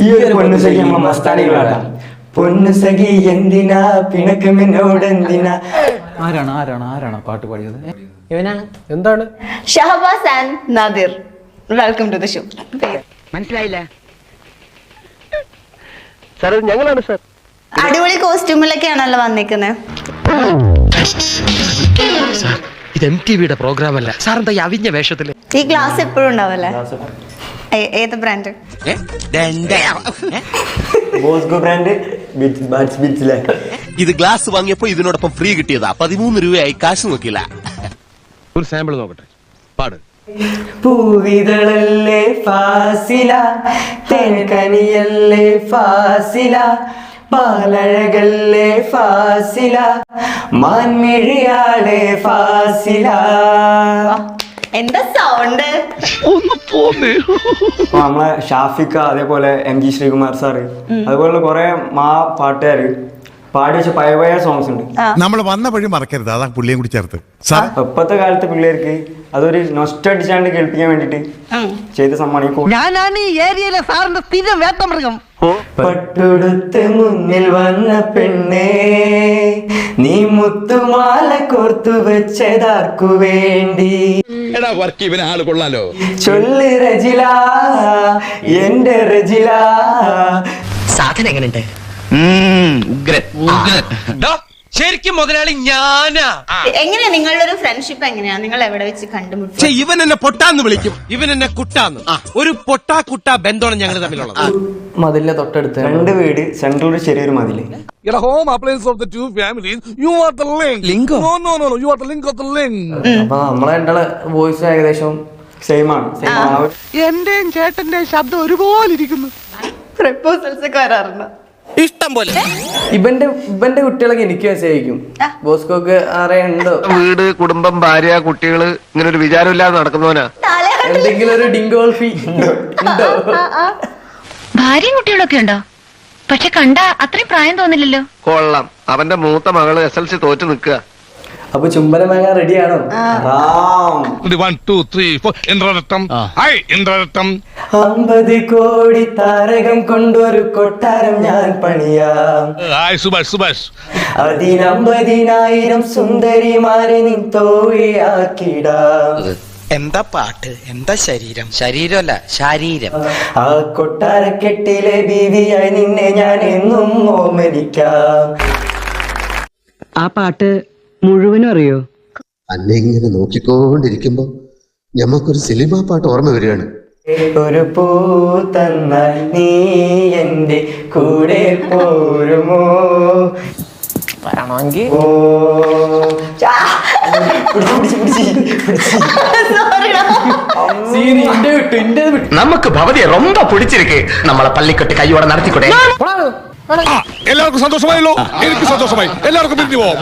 ഈ ഒരു പൊന്നു സഖി നമ്മളെ മസ്താനികളാണ്. പൊന്നു സഖി എന്തിനാ പിണക്കമെന്നോട് എന്തിനാ. ആരാണ് ആരാണ് ആരാണ് പാട്ട് പാടിയത്? ഇവനാണ്. എന്താണ്? Shahabaz and Nadir. Welcome to the show. മനസ്സിലായില്ല സാർ ഞങ്ങളാണ് സാർ. അടിപൊളി കോസ്റ്റ്യൂമിലൊക്കെയാണല്ലോ വന്നിരിക്കുന്നത്. ഇത് MTVയുടെ പ്രോഗ്രാം അല്ല സാർ. എന്താ അവിഞ്ഞ വേഷത്തില്? ഈ ഗ്ലാസ് എപ്പോഴും ഉണ്ടാവല്ലേ? ഏത് ബ്രാൻഡ്? ബോസ്കോ ബ്രാൻഡ് ബഡ്സ് ബീച്ചിലെ. ഇത് ഗ്ലാസ് വാങ്ങിയപ്പോ ഇതിനോടൊപ്പം ഫ്രീ കിട്ടിയതാ. 13 രൂപയായി, കാശ് നോക്കില്ല. ഒരു സാമ്പിൾ നോക്കട്ടെ, പാട്. പൂവിതളല്ലേ ഫാസില, തേൻകനിയല്ലേ ഫാസില, പാലഴകല്ലേ ഫാസില, മാൻമിഴിയാളെ ഫാസില. എന്താ സൗണ്ട്? നമ്മളെ ഷാഫിക്ക, അതേപോലെ MG ശ്രീകുമാർ സാറ്, അതുപോലെ കുറെ പാട്ടുകാര് പാടി വെച്ച പഴയ പഴയ സോങ്സ് ഉണ്ട്. നമ്മൾ വന്ന വഴി മറക്കരുത്, അതാ പുള്ളിയും കൂടി ചേർത്ത്. ഇപ്പത്തെ കാലത്തെ പിള്ളേർക്ക് അതൊരു നൊസ്റ്റടിച്ചാണ്ട് കേൾപ്പിക്കാൻ വേണ്ടിട്ട് ചെയ്ത സമ്മാനം. ഞാനാണ് ഈ ഏരിയയിലെ സാറിന്റെ സ്ഥിരം വേട്ടമൃഗം. പട്ടുടുത്ത് മുന്നിൽ വന്ന പെണ്ണേ, നീ മുത്തുമാല കോർത്തു വെച്ചതാർക്കു വേണ്ടി. ആള് കൊള്ളാലോ. ചൊല്ല് റജില, എന്റെ റജില. സാധനം എങ്ങനെയുണ്ട്? ശരിക്കും മുതലാളി ഞാനാ. എങ്ങനെയാ നിങ്ങളുടെ ഒരു ഫ്രണ്ട്ഷിപ്പ്? എങ്ങനെയാ നിങ്ങൾ എവിടെ വെച്ച് കണ്ടുമുട്ടി? ഇവൻ എന്നെ പൊട്ടാന്ന് വിളിക്കും, ഇവൻ എന്നെ കുട്ടാന്ന്. ഒരു പൊട്ടാ കുട്ടാ ബന്ധമാണ് ഞങ്ങൾ തമ്മിലുള്ളത്. മതിലിന്റെ തൊട്ടടുത്ത് 2 വീട്, സെൻട്രൽ ചെറിയൊരു മതില്. അപ്പൊ നമ്മളെ രണ്ടാളെ വോയിസ് ഏകദേശം സെയിം ആണ്. എന്റെയും ചേട്ടന്റെ ശബ്ദം ഒരുപോലെ ഇരിക്കുന്നു. പ്രപ്പോസൽസ് ഒക്കെ വരാറുണ്ട് ഇഷ്ടം പോലെ. ഇവന്റെ കുട്ടികളൊക്കെ എനിക്ക് മെസ്സേജ് ബോസ്കോക്ക് അറിയണ്ടോ? വീട്, കുടുംബം, ഭാര്യ, കുട്ടികള്, ഇങ്ങനെ ഒരു വിചാരമില്ലാതെ നടക്കുന്നവനാ. എന്തെങ്കിലും ഒരു ഡിങ്കോൾഫി ഉണ്ടോ? ഭാര്യയും കുട്ടികളൊക്കെ ഉണ്ടോ? പക്ഷെ കണ്ട അത്രയും പ്രായം തോന്നില്ലല്ലോ. കൊള്ളാം. അവന്റെ മൂത്ത മകള് SLC തോറ്റു നിൽക്കുക. അപ്പൊ ചുംബനം വാങ്ങാൻ റെഡിയാണോ? 1 2 3 4 ഇന്ദ്രരത്തം. 50 കോടി താരകം കൊണ്ടൊരു കൊട്ടാരം ഞാൻ പണിയാം. സുഭാഷ് 50,000 സുന്ദരിമാരെ നീ തോഴിയാക്കിടാം. എന്താ പാട്ട്? എന്താ ശരീരം? ശരീരമല്ല, ശാരീരം. ആ കൊട്ടാരക്കെട്ടിലെ ബീവിയായി നിന്നെ ഞാൻ എന്നും ഓമനിക്കാം. ആ പാട്ട് മുഴുവനും അറിയോ? അന്നെ ഇങ്ങനെ നോക്കിക്കൊണ്ടിരിക്കുമ്പോ ഞമ്മക്കൊരു സിനിമാ പാട്ട് ഓർമ്മ വരികയാണ്. ഒരു പൂ തന്നാൽ നീ എന്റെ കൂടെ പോരുമോ? നമുക്ക് ഭവതിയെ ரொம்ப പിടിച്ചിരിക്കേ. നമ്മളെ പള്ളിക്കെട്ട് കൈയോടെ നടത്തിക്കൂടെ? എല്ലാവർക്കും സന്തോഷമായല്ലോ. എനിക്ക് സന്തോഷമായി. എല്ലാവർക്കും പിരിഞ്ഞു പോവാം.